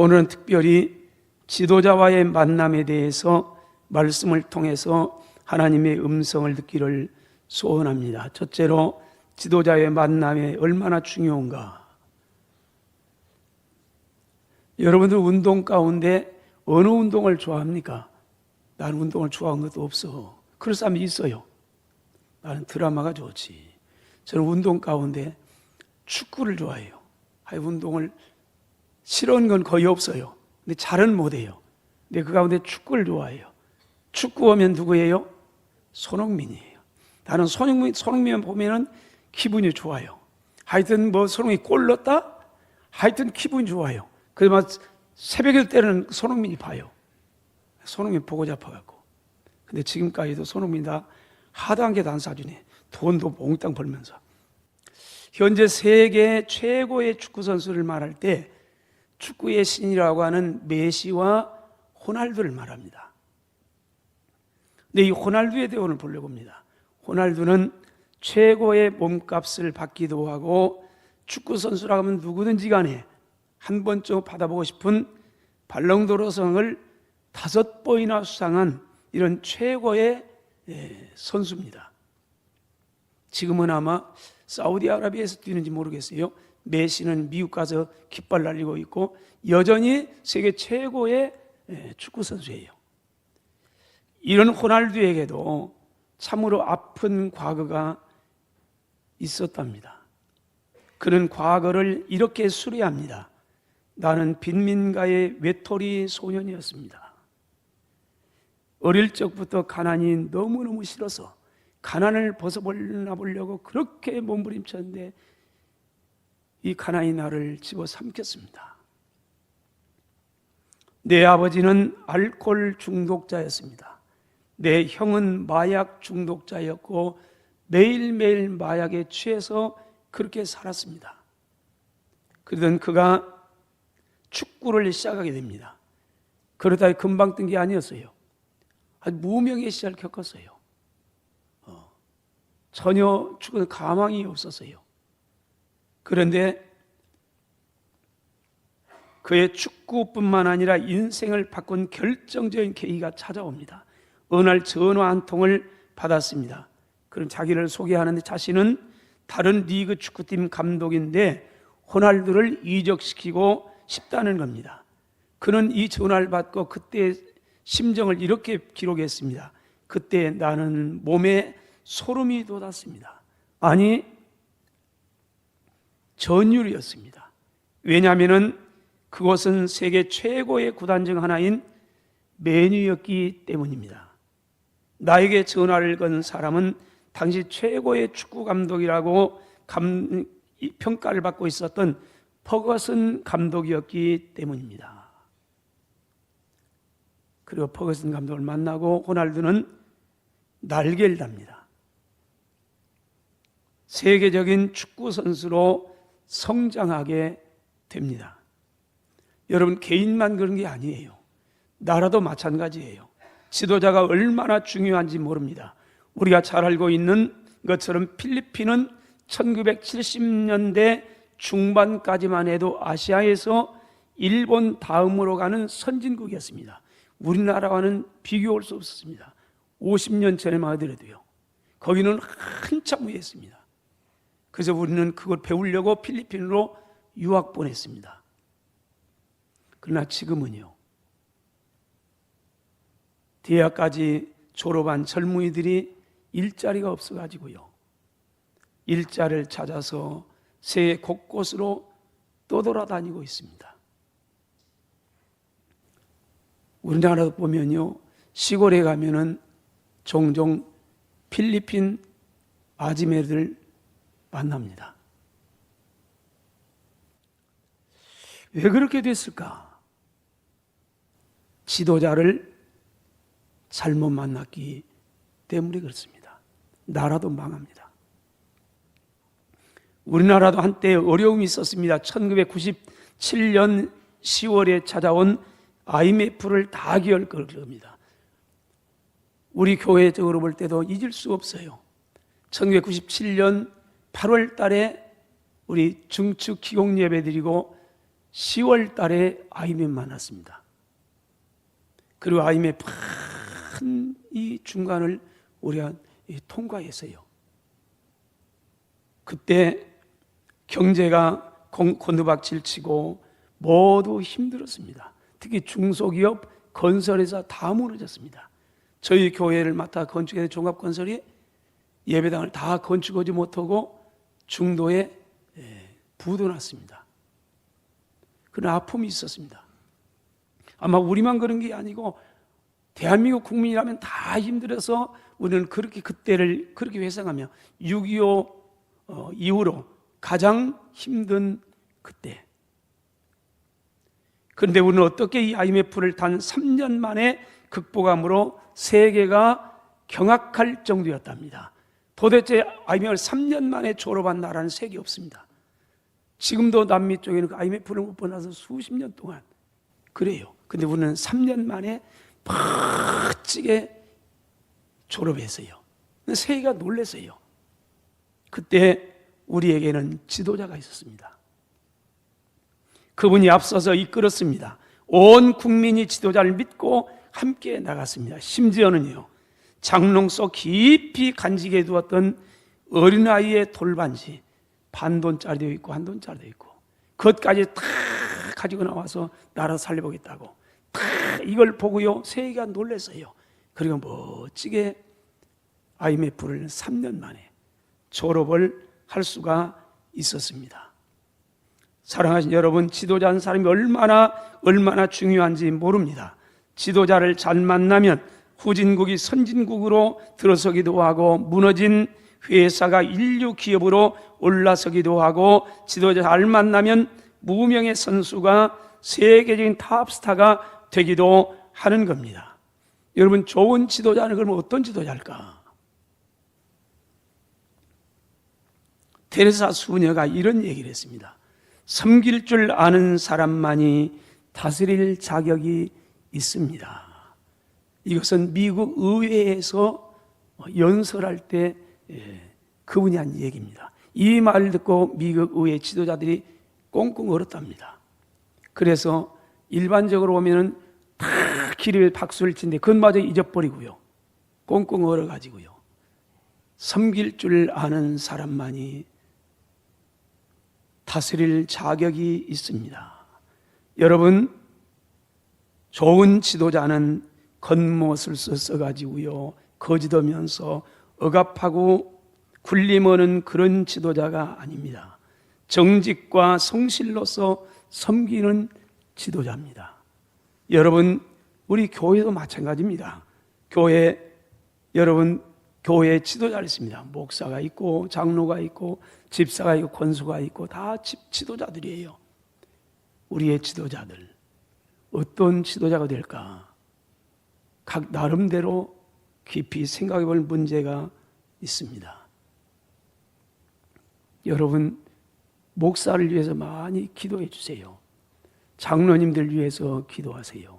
오늘은 특별히 지도자와의 만남에 대해서 말씀을 통해서 하나님의 음성을 듣기를 소원합니다. 첫째로 지도자의 만남이 얼마나 중요한가. 여러분들 운동 가운데 어느 운동을 좋아합니까? 나는 운동을 좋아하는 것도 없어. 그런 사람이 있어요. 나는 드라마가 좋지. 저는 운동 가운데 축구를 좋아해요. 운동을 싫어하는 건 거의 없어요. 근데 잘은 못해요. 근데 그 가운데 축구를 좋아해요. 축구 하면 누구예요? 손흥민이에요. 나는 손흥민 보면은 기분이 좋아요. 하여튼 손흥민이 골 넣었다? 하여튼 기분이 좋아요. 그래서 막 새벽에 때는 손흥민이 봐요. 손흥민 보고 잡아갖고. 근데 지금까지도 손흥민 다 하도 한 개도 안 사주네. 돈도 몽땅 벌면서. 현재 세계 최고의 축구 선수를 말할 때 축구의 신이라고 하는 메시와 호날두를 말합니다. 근데 이 호날두에 대해 오늘 보려고 합니다. 호날두는 최고의 몸값을 받기도 하고 축구 선수라고 하면 누구든지 간에 한 번쯤 받아보고 싶은 발롱도르상을 5번이나 수상한 이런 최고의 선수입니다. 지금은 아마 사우디아라비아에서 뛰는지 모르겠어요. 메시는 미국 가서 깃발 날리고 있고 여전히 세계 최고의 축구 선수예요. 이런 호날두에게도 참으로 아픈 과거가 있었답니다. 그는 과거를 이렇게 수리합니다. 나는 빈민가의 외톨이 소년이었습니다. 어릴 적부터 가난이 너무너무 싫어서 가난을 벗어보려고 그렇게 몸부림쳤는데 이 가난이 나를 집어삼켰습니다. 내 아버지는 알코올 중독자였습니다. 내 형은 마약 중독자였고 매일매일 마약에 취해서 그렇게 살았습니다. 그러던 그가 축구를 시작하게 됩니다. 그러다 금방 뜬 게 아니었어요. 아주 무명의 시절을 겪었어요. 전혀 축구는 가망이 없었어요. 그런데 그의 축구뿐만 아니라 인생을 바꾼 결정적인 계기가 찾아옵니다. 어느 날 전화 한 통을 받았습니다. 그럼 자기를 소개하는데 자신은 다른 리그 축구팀 감독인데 호날두를 이적시키고 싶다는 겁니다. 그는 이 전화를 받고 그때의 심정을 이렇게 기록했습니다. 그때 나는 몸에 소름이 돋았습니다. 아니, 전율이었습니다. 왜냐하면 그것은 세계 최고의 구단 중 하나인 맨유였기 때문입니다. 나에게 전화를 건 사람은 당시 최고의 축구 감독이라고 평가를 받고 있었던 퍼거슨 감독이었기 때문입니다. 그리고 퍼거슨 감독을 만나고 호날두는 날개를 답니다. 세계적인 축구 선수로 성장하게 됩니다. 여러분, 개인만 그런 게 아니에요. 나라도 마찬가지예요. 지도자가 얼마나 중요한지 모릅니다. 우리가 잘 알고 있는 것처럼 필리핀은 1970년대 중반까지만 해도 아시아에서 일본 다음으로 가는 선진국이었습니다. 우리나라와는 비교할 수 없었습니다. 50년 전에만 하더라도요. 거기는 한참 위에 있습니다. 그래서 우리는 그걸 배우려고 필리핀으로 유학 보냈습니다. 그러나 지금은요, 대학까지 졸업한 젊은이들이 일자리가 없어가지고요, 일자리를 찾아서 세계 곳곳으로 떠돌아다니고 있습니다. 우리나라도 보면요, 시골에 가면은 종종 필리핀 아지매들 만납니다. 왜 그렇게 됐을까? 지도자를 잘못 만났기 때문에 그렇습니다. 나라도 망합니다. 우리나라도 한때 어려움이 있었습니다. 1997년 10월에 찾아온 IMF를 다 기억할 겁니다. 우리 교회적으로 볼 때도 잊을 수 없어요. 1997년 8월 달에 우리 중축 기공 예배 드리고 10월 달에 IMF 만났습니다. 그리고 IMF 큰 이 중간을 우리가 통과했어요. 그때 경제가 곤두박질 치고 모두 힘들었습니다. 특히 중소기업, 건설회사 다 무너졌습니다. 저희 교회를 맡아 건축해야 종합건설이 예배당을 다 건축하지 못하고 중도에 부도 났습니다. 그런 아픔이 있었습니다. 아마 우리만 그런 게 아니고 대한민국 국민이라면 다 힘들어서 우리는 그렇게 그때를 그렇게 회상하며 6.25 이후로 가장 힘든 그때. 그런데 우리는 어떻게 이 IMF를 단 3년 만에 극복함으로 세계가 경악할 정도였답니다. 도대체 IMF를 3년 만에 졸업한 나라는 세계 없습니다. 지금도 남미 쪽에는 그 IMF를 못 보나서 수십 년 동안 그래요. 근데 우리는 3년 만에 멋지게 졸업했어요. 세계가 놀랐어요. 그때 우리에게는 지도자가 있었습니다. 그분이 앞서서 이끌었습니다. 온 국민이 지도자를 믿고 함께 나갔습니다. 심지어는요, 장롱 속 깊이 간직해 두었던 어린아이의 돌반지, 반돈짜리도 있고 한돈짜리도 있고 그것까지 다 가지고 나와서 나라 살려보겠다고 다 이걸 보고요 세계가 놀랐어요. 그리고 멋지게 IMF를 3년 만에 졸업을 할 수가 있었습니다. 사랑하신 여러분, 지도자는 사람이 얼마나 중요한지 모릅니다. 지도자를 잘 만나면 후진국이 선진국으로 들어서기도 하고 무너진 회사가 인류 기업으로 올라서기도 하고 지도자 잘 만나면 무명의 선수가 세계적인 탑스타가 되기도 하는 겁니다. 여러분, 좋은 지도자는 그러면 어떤 지도자일까? 테레사 수녀가 이런 얘기를 했습니다. 섬길 줄 아는 사람만이 다스릴 자격이 있습니다. 이것은 미국 의회에서 연설할 때 그분이 한 얘기입니다. 이 말을 듣고 미국 의회 지도자들이 꽁꽁 얼었답니다. 그래서 일반적으로 보면은 다 기립에 박수를 치는데 그것마저 잊어버리고요. 꽁꽁 얼어가지고요. 섬길 줄 아는 사람만이 다스릴 자격이 있습니다. 여러분, 좋은 지도자는 겉멋을 써가지고요 거짓하면서 억압하고 군림하는 그런 지도자가 아닙니다. 정직과 성실로서 섬기는 지도자입니다. 여러분, 우리 교회도 마찬가지입니다. 여러분 교회에 지도자가 있습니다. 목사가 있고 장로가 있고 집사가 있고 권수가 있고 다 지도자들이에요. 우리의 지도자들 어떤 지도자가 될까? 각 나름대로 깊이 생각해 볼 문제가 있습니다. 여러분, 목사를 위해서 많이 기도해 주세요. 장로님들 위해서 기도하세요.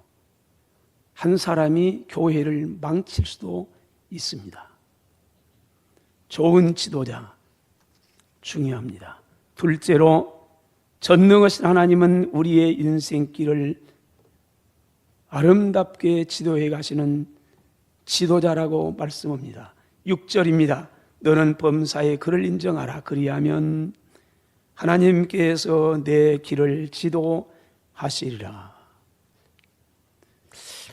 한 사람이 교회를 망칠 수도 있습니다. 좋은 지도자 중요합니다. 둘째로, 전능하신 하나님은 우리의 인생길을 아름답게 지도해 가시는 지도자라고 말씀합니다. 6절입니다. 너는 범사에 그를 인정하라. 그리하면 하나님께서 내 길을 지도하시리라.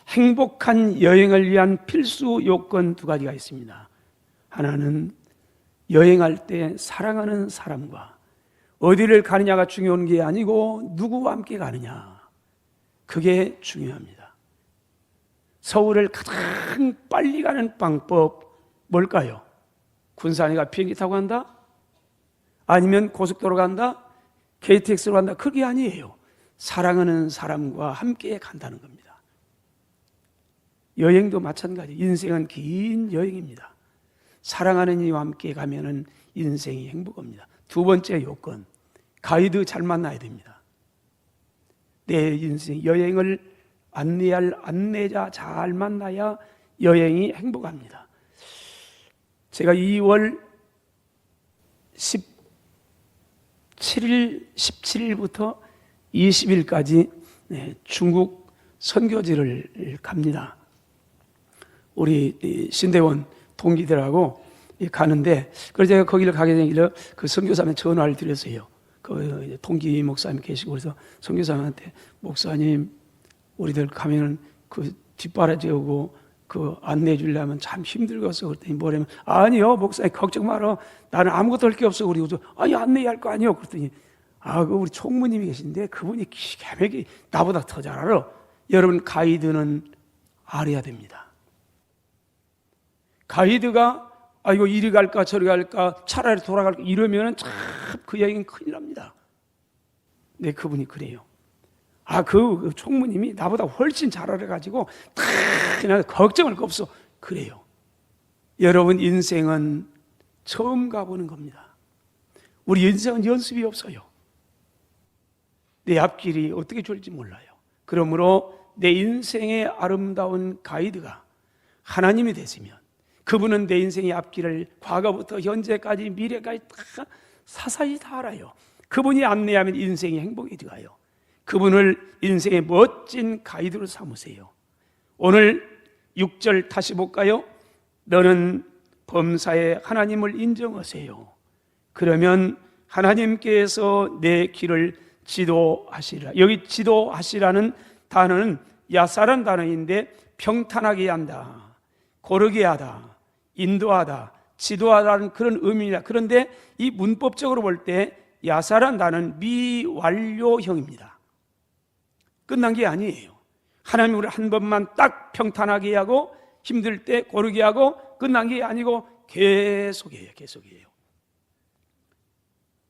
행복한 여행을 위한 필수 요건 두 가지가 있습니다. 하나는 여행할 때 사랑하는 사람과 어디를 가느냐가 중요한 게 아니고 누구와 함께 가느냐, 그게 중요합니다. 서울을 가장 빨리 가는 방법 뭘까요? 군산에가 비행기 타고 간다? 아니면 고속도로 간다? KTX로 간다? 그게 아니에요. 사랑하는 사람과 함께 간다는 겁니다. 여행도 마찬가지. 인생은 긴 여행입니다. 사랑하는 이와 함께 가면은 인생이 행복합니다. 두 번째 요건, 가이드 잘 만나야 됩니다. 내 인생 여행을 안내할 안내자 잘 만나야 여행이 행복합니다. 제가 2월 17일부터 20일까지 중국 선교지를 갑니다. 우리 신대원 동기들하고 가는데, 그래서 제가 거기를 가게 된 길에 그 선교사님한테 전화를 드렸어요. 그 동기 목사님 계시고, 그래서 선교사님한테, 목사님, 우리들 가면은 그 뒷바라지 오고 그 안내해 주려면 참 힘들겠어. 그랬더니 뭐냐면, 아니요, 목사님, 걱정 마라. 나는 아무것도 할 게 없어. 그리고 아니, 안내할 거 아니요. 그랬더니, 그 우리 총무님이 계신데 그분이 기가 막히게 나보다 더 잘 알아. 여러분, 가이드는 알아야 됩니다. 가이드가 이거 이리 갈까 저리 갈까 차라리 돌아갈까 이러면은 참 그 여행은 큰일 납니다. 네, 그분이 그래요. 그 총무님이 나보다 훨씬 잘 알아가지고 다 그냥 걱정할 거 없어. 그래요. 여러분, 인생은 처음 가보는 겁니다. 우리 인생은 연습이 없어요. 내 앞길이 어떻게 좋을지 몰라요. 그러므로 내 인생의 아름다운 가이드가 하나님이 되시면, 그분은 내 인생의 앞길을 과거부터 현재까지 미래까지 다 사사히 다 알아요. 그분이 안내하면 인생이 행복해져가요. 그분을 인생의 멋진 가이드로 삼으세요. 오늘 6절 다시 볼까요? 너는 범사에 하나님을 인정하세요. 그러면 하나님께서 내 길을 지도하시리라. 여기 지도하시라는 단어는 야사란 단어인데, 평탄하게 한다, 고르게 하다, 인도하다, 지도하다는 그런 의미입니다. 그런데 이 문법적으로 볼 때 야사란 단어는 미완료형입니다. 끝난 게 아니에요. 하나님이 우리 한 번만 딱 평탄하게 하고 힘들 때 고르게 하고 끝난 게 아니고 계속이에요. 계속이에요.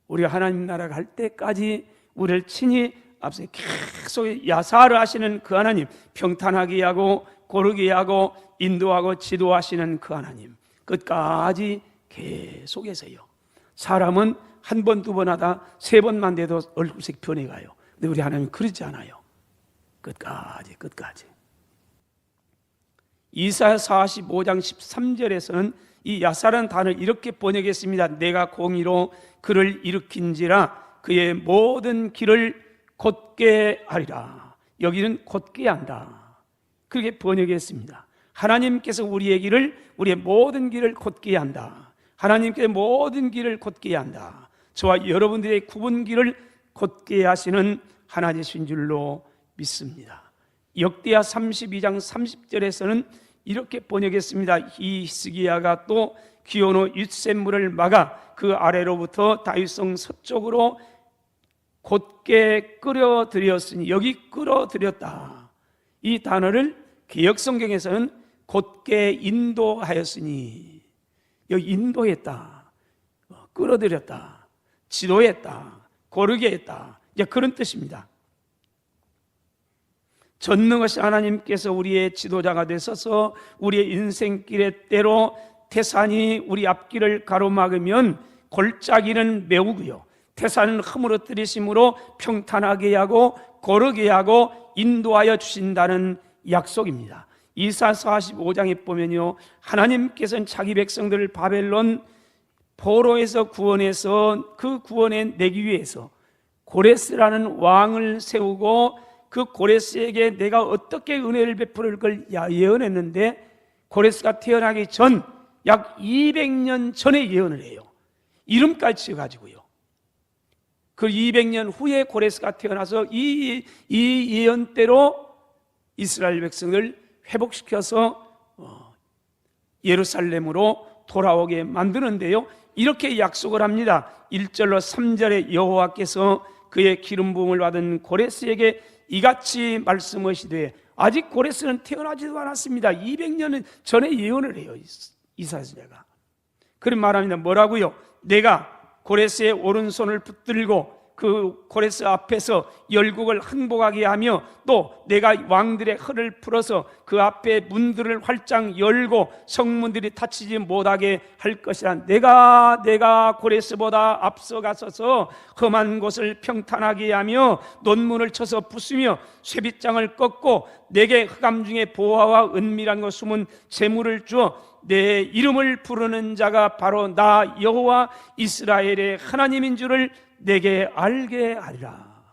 우리가 하나님 나라 갈 때까지 우리를 친히 앞서 계속 야사를 하시는 그 하나님, 평탄하게 하고 고르게 하고 인도하고 지도하시는 그 하나님, 끝까지 계속해서요. 사람은 한 번, 두 번 하다 세 번만 돼도 얼굴색 변해가요. 근데 우리 하나님은 그러지 않아요. 끝까지. 이사야 45장 13절에서는 이 야사라는 단어를 이렇게 번역했습니다. 내가 공의로 그를 일으킨지라 그의 모든 길을 곧게 하리라. 여기는 곧게 한다, 그렇게 번역했습니다. 하나님께서 우리의 모든 길을 곧게 한다. 하나님께서 모든 길을 곧게 한다. 저와 여러분들의 굽은 길을 곧게 하시는 하나님이신 줄로 믿습니다. 역대하 32장 30절에서는 이렇게 번역했습니다. 이 히스기야가 또 기온의 윕샘물을 막아 그 아래로부터 다윗성 서쪽으로 곧게 끌어들였으니, 여기 끌어들였다, 이 단어를 개역성경에서는 곧게 인도하였으니, 여기 인도했다, 끌어들였다, 지도했다, 고르게 했다, 이제 그런 뜻입니다. 전능하신 하나님께서 우리의 지도자가 되셔서 우리의 인생길의 때로 태산이 우리 앞길을 가로막으면 골짜기는 메우고요, 태산은 허물어뜨리심으로 평탄하게 하고 고르게 하고 인도하여 주신다는 약속입니다. 이사 45장에 보면요, 하나님께서는 자기 백성들을 바벨론 포로에서 구원해서 그 구원에 내기 위해서 고레스라는 왕을 세우고 그 고레스에게 내가 어떻게 은혜를 베풀을 걸 예언했는데, 고레스가 태어나기 전 약 200년 전에 예언을 해요. 이름까지 지어가지고요. 그 200년 후에 고레스가 태어나서 이 예언대로 이스라엘 백성을 회복시켜서 예루살렘으로 돌아오게 만드는데요, 이렇게 약속을 합니다. 1절로 3절에 여호와께서 그의 기름 부음을 받은 고레스에게 이같이 말씀하시되, 아직 고레스는 태어나지도 않았습니다. 200년 전에 예언을 해요, 이사야가. 그런 말합니다. 뭐라고요? 내가 고레스의 오른손을 붙들고 그 고레스 앞에서 열국을 항복하게 하며, 또 내가 왕들의 허를 풀어서 그 앞에 문들을 활짝 열고 성문들이 닫히지 못하게 할 것이라. 내가 고레스보다 앞서가서서 험한 곳을 평탄하게 하며 논문을 쳐서 부수며 쇠빗장을 꺾고 내게 흑암 중에 보화와 은밀한 것 숨은 재물을 주어 내 이름을 부르는 자가 바로 나 여호와 이스라엘의 하나님인 줄을 내게 알게 하리라.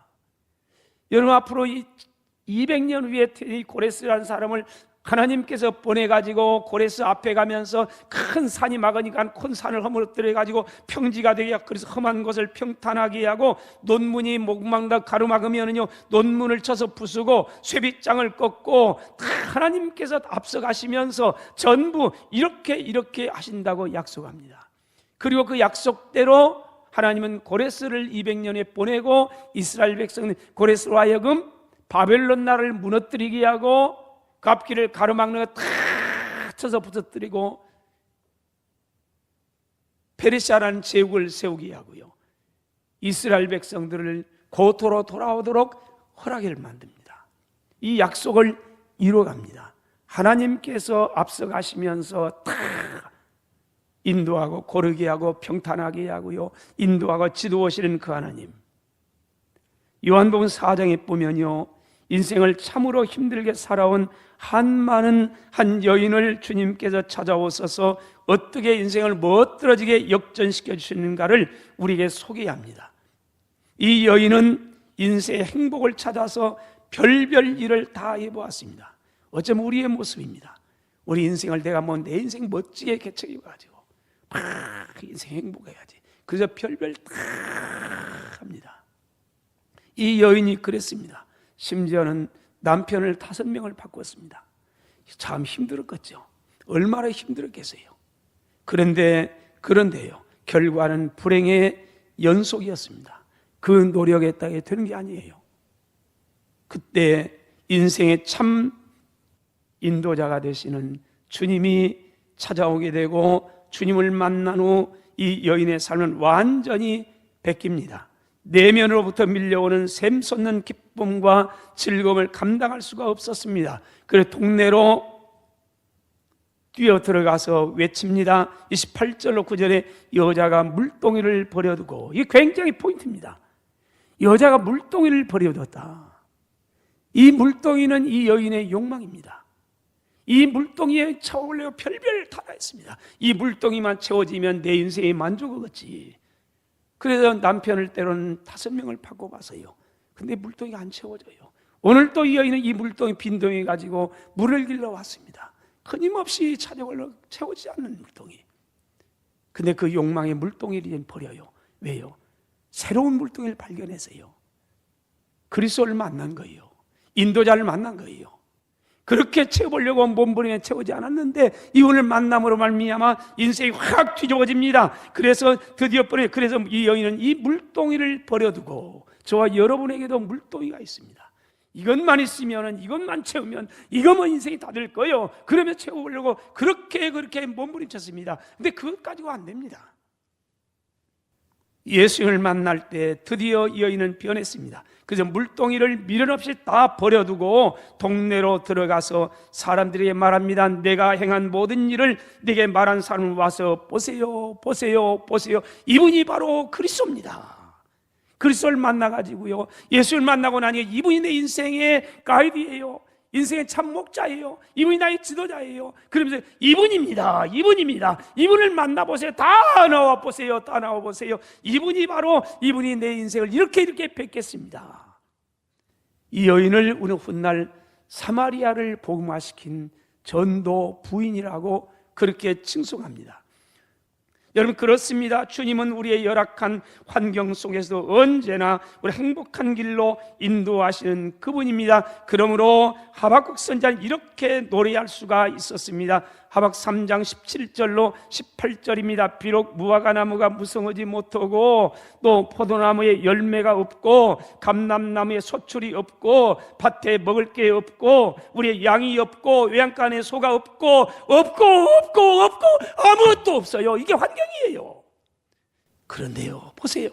여러분, 앞으로 이 200년 후에 이 고레스라는 사람을 하나님께서 보내가지고 고레스 앞에 가면서 큰 산이 막으니까 큰 산을 허물어뜨려가지고 평지가 되게 하고, 그래서 험한 곳을 평탄하게 하고, 논문이 목망다 가로막으면은요 논문을 쳐서 부수고 쇠빗장을 꺾고, 다 하나님께서 앞서가시면서 전부 이렇게 하신다고 약속합니다. 그리고 그 약속대로 하나님은 고레스를 200년에 보내고, 이스라엘 백성은 고레스로 하여금 바벨론 나라를 무너뜨리게 하고, 그 앞길을 가로막는 거 다 쳐서 부서뜨리고, 페르시아라는 제국을 세우게 하고요, 이스라엘 백성들을 고토로 돌아오도록 허락을 만듭니다. 이 약속을 이루어갑니다. 하나님께서 앞서가시면서 다 인도하고 고르게 하고 평탄하게 하고요, 인도하고 지도하시는 그 하나님. 요한복음 4장에 보면요, 인생을 참으로 힘들게 살아온 많은 여인을 주님께서 찾아오셔서 어떻게 인생을 멋들어지게 역전시켜 주시는가를 우리에게 소개합니다. 이 여인은 인생의 행복을 찾아서 별별 일을 다 해보았습니다. 어쩌면 우리의 모습입니다. 우리 인생을 내가 내 인생 멋지게 개척해가지고 막 인생 행복해야지, 그래서 별별 다 합니다. 이 여인이 그랬습니다. 심지어는 남편을 5명을 바꿨습니다. 참 힘들었겠죠. 얼마나 힘들었겠어요. 그런데요, 결과는 불행의 연속이었습니다. 그 노력에 따라 되는 게 아니에요. 그때 인생의 참 인도자가 되시는 주님이 찾아오게 되고, 주님을 만난 후 이 여인의 삶은 완전히 바뀝니다. 내면으로부터 밀려오는 샘솟는 기쁨과 즐거움을 감당할 수가 없었습니다. 그래서 동네로 뛰어 들어가서 외칩니다. 28절로 9절에 여자가 물동이를 버려두고, 이게 굉장히 포인트입니다. 여자가 물동이를 버려뒀다. 이 물동이는 이 여인의 욕망입니다. 이 물동이에 차오르려 별별 다 했습니다. 이 물동이만 채워지면 내 인생이 만족하겠지. 그래서 남편을 때로는 5명을 바꿔봐서요, 근데 물동이가 안 채워져요. 오늘 또 이 여인은 이 물동이 빈동이 가지고 물을 길러 왔습니다. 끊임없이 찾아올려 채워지지 않는 물동이. 근데 그 욕망의 물동이를 버려요. 왜요? 새로운 물동이를 발견해서요, 그리스도를 만난 거예요. 인도자를 만난 거예요. 그렇게 채워보려고 몸부림에 채우지 않았는데, 이분을 만남으로 말미암아 인생이 확 뒤집어집니다. 그래서 그래서 이 여인은 이 물동이를 버려두고, 저와 여러분에게도 물동이가 있습니다. 이것만 있으면, 이것만 채우면, 이거면 인생이 다 될 거예요. 그러면 채워보려고 그렇게 몸부림쳤습니다. 근데 그것 가지고 안 됩니다. 예수님을 만날 때 드디어 이 여인은 변했습니다. 그래서 물동이를 미련 없이 다 버려두고 동네로 들어가서 사람들에게 말합니다. 내가 행한 모든 일을 네게 말한 사람을 와서 보세요, 보세요, 보세요. 이분이 바로 그리스도입니다. 그리스도를 만나가지고요, 예수를 만나고 나니 이분이 내 인생의 가이드예요. 인생의 참 목자예요. 이분이 나의 지도자예요. 그러면서 이분입니다. 이분을 만나보세요. 다 나와보세요. 다 나와보세요. 이분이 내 인생을 이렇게 뵙겠습니다. 이 여인을 우리 훗날 사마리아를 복음화시킨 전도 부인이라고 그렇게 칭송합니다. 여러분, 그렇습니다. 주님은 우리의 열악한 환경 속에서도 언제나 우리 행복한 길로 인도하시는 그분입니다. 그러므로 하박국 선지자는 이렇게 노래할 수가 있었습니다. 하박 3장 17절로 18절입니다. 비록 무화과 나무가 무성하지 못하고, 또 포도나무에 열매가 없고, 감람나무에 소출이 없고, 밭에 먹을 게 없고, 우리의 양이 없고, 외양간에 소가 없고 아무것도 없어요. 이게 환경이에요. 그런데요, 보세요.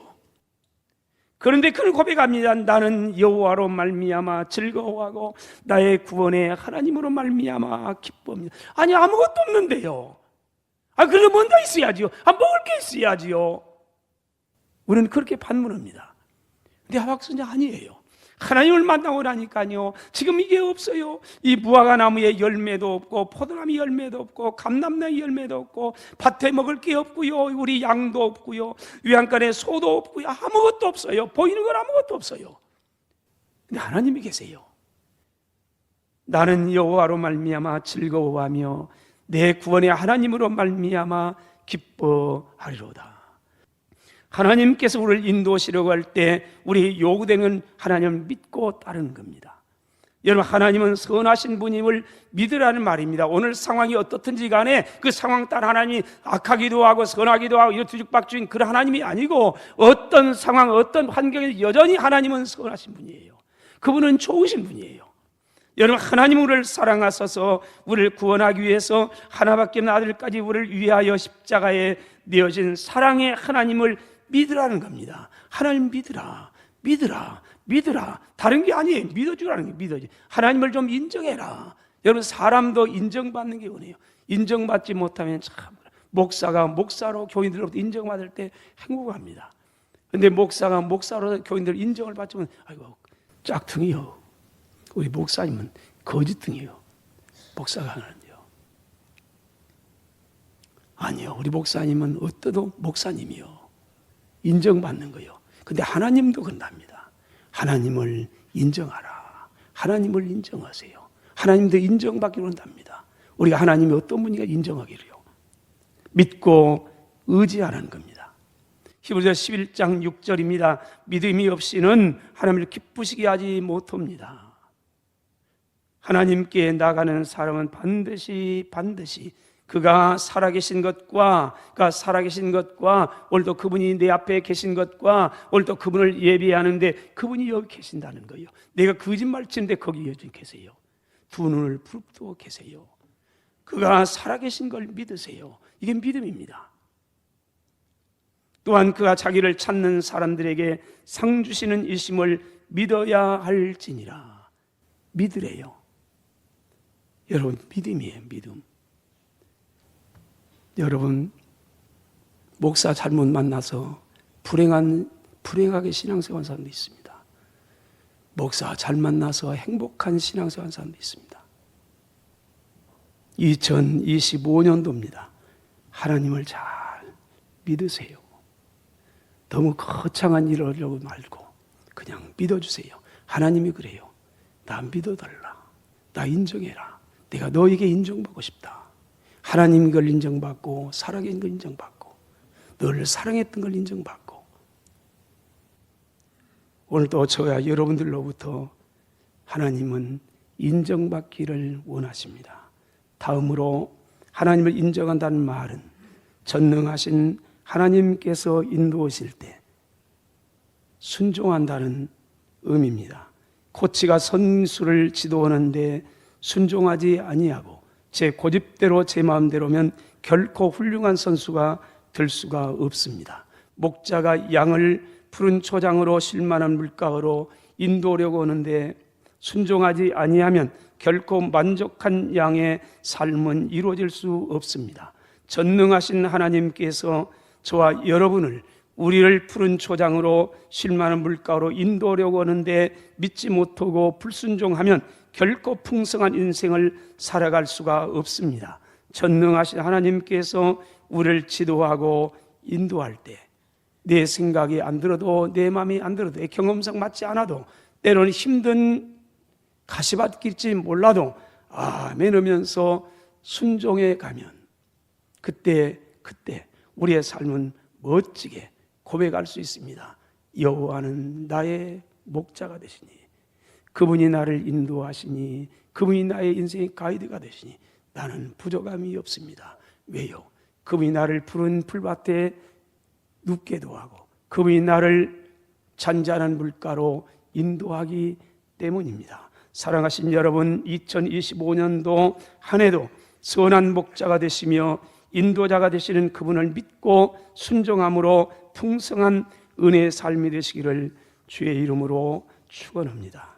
그런데 그는 고백합니다. 나는 여호와로 말미암아 즐거워하고 나의 구원의 하나님으로 말미암아 기뻐합니다. 아니, 아무것도 없는데요. 그래도 뭔가 있어야지요. 먹을 게 있어야지요. 우리는 그렇게 반문합니다. 근데 하박국 선지자 아니에요. 하나님을 만나고 나니까요, 지금 이게 없어요. 이 무화과 나무에 열매도 없고, 포도나무 열매도 없고, 감람나무 열매도 없고, 밭에 먹을 게 없고요, 우리 양도 없고요, 외양간에 소도 없고요, 아무것도 없어요. 보이는 건 아무것도 없어요. 근데 하나님이 계세요. 나는 여호와로 말미암아 즐거워하며 내 구원의 하나님으로 말미암아 기뻐하리로다. 하나님께서 우리를 인도하시려고 할 때 우리 요구되는 하나님을 믿고 따르는 겁니다. 여러분, 하나님은 선하신 분임을 믿으라는 말입니다. 오늘 상황이 어떻든지 간에 그 상황 따라 하나님이 악하기도 하고 선하기도 하고 이런 뒤죽박죽인 그런 하나님이 아니고, 어떤 상황 어떤 환경에 여전히 하나님은 선하신 분이에요. 그분은 좋으신 분이에요. 여러분, 하나님 우리를 사랑하셔서 우리를 구원하기 위해서 하나밖에 없는 아들까지 우리를 위하여 십자가에 내어진 사랑의 하나님을 믿으라는 겁니다. 하나님 믿으라, 믿으라, 믿으라. 다른 게 아니에요. 믿어주라는 게 믿어지. 하나님을 좀 인정해라. 여러분, 사람도 인정받는 게 원해요. 인정받지 못하면 참, 목사가 목사로 교인들로부터 인정받을 때 행복합니다. 그런데 목사가 목사로 교인들 인정을 받지만, 아이고 짝퉁이요, 우리 목사님은 거짓등이요, 목사가 하는데요. 아니요, 우리 목사님은 어떠도 목사님이요, 인정받는 거요. 근데 하나님도 그런답니다. 하나님을 인정하라. 하나님을 인정하세요. 하나님도 인정받기로 한답니다. 우리가 하나님이 어떤 분인가 인정하기로요. 믿고 의지하라는 겁니다. 히브리서 11장 6절입니다. 믿음이 없이는 하나님을 기쁘시게 하지 못합니다. 하나님께 나가는 사람은 반드시 그가 살아계신 것과 오늘도 그분이 내 앞에 계신 것과 오늘도 그분을 예배하는데 그분이 여기 계신다는 거예요. 내가 거짓말 치는데 거기 여전히 계세요. 두 눈을 부릅뜨고 계세요. 그가 살아계신 걸 믿으세요. 이게 믿음입니다. 또한 그가 자기를 찾는 사람들에게 상 주시는 이심을 믿어야 할지니라. 믿으래요. 여러분, 믿음이에요. 믿음. 여러분, 목사 잘못 만나서 불행하게 신앙생활 사람도 있습니다. 목사 잘 만나서 행복한 신앙생활 사람도 있습니다. 2025년도입니다. 하나님을 잘 믿으세요. 너무 거창한 일을 하려고 말고 그냥 믿어주세요. 하나님이 그래요. 나 믿어달라. 나 인정해라. 내가 너에게 인정받고 싶다. 하나님 걸 인정받고 살아계신 걸 인정받고 널 사랑했던 걸 인정받고, 오늘도 저와 여러분들로부터 하나님은 인정받기를 원하십니다. 다음으로 하나님을 인정한다는 말은 전능하신 하나님께서 인도하실 때 순종한다는 의미입니다. 코치가 선수를 지도하는데 순종하지 아니하고 제 고집대로 제 마음대로면 결코 훌륭한 선수가 될 수가 없습니다. 목자가 양을 푸른 초장으로 쉴만한 물가로 인도하려고 하는데 순종하지 아니하면 결코 만족한 양의 삶은 이루어질 수 없습니다. 전능하신 하나님께서 저와 여러분을 우리를 푸른 초장으로 쉴만한 물가로 인도하려고 하는데 믿지 못하고 불순종하면 결코 풍성한 인생을 살아갈 수가 없습니다. 전능하신 하나님께서 우리를 지도하고 인도할 때 내 생각이 안 들어도, 내 마음이 안 들어도, 내 경험상 맞지 않아도, 때로는 힘든 가시밭길지 몰라도 아멘 하면서 순종해 가면 그때 우리의 삶은 멋지게 고백할 수 있습니다. 여호와는 나의 목자가 되시니, 그분이 나를 인도하시니, 그분이 나의 인생의 가이드가 되시니 나는 부족함이 없습니다. 왜요? 그분이 나를 푸른 풀밭에 눕게도 하고 그분이 나를 잔잔한 물가로 인도하기 때문입니다. 사랑하신 여러분, 2025년도 한 해도 선한 목자가 되시며 인도자가 되시는 그분을 믿고 순종함으로 풍성한 은혜의 삶이 되시기를 주의 이름으로 축원합니다.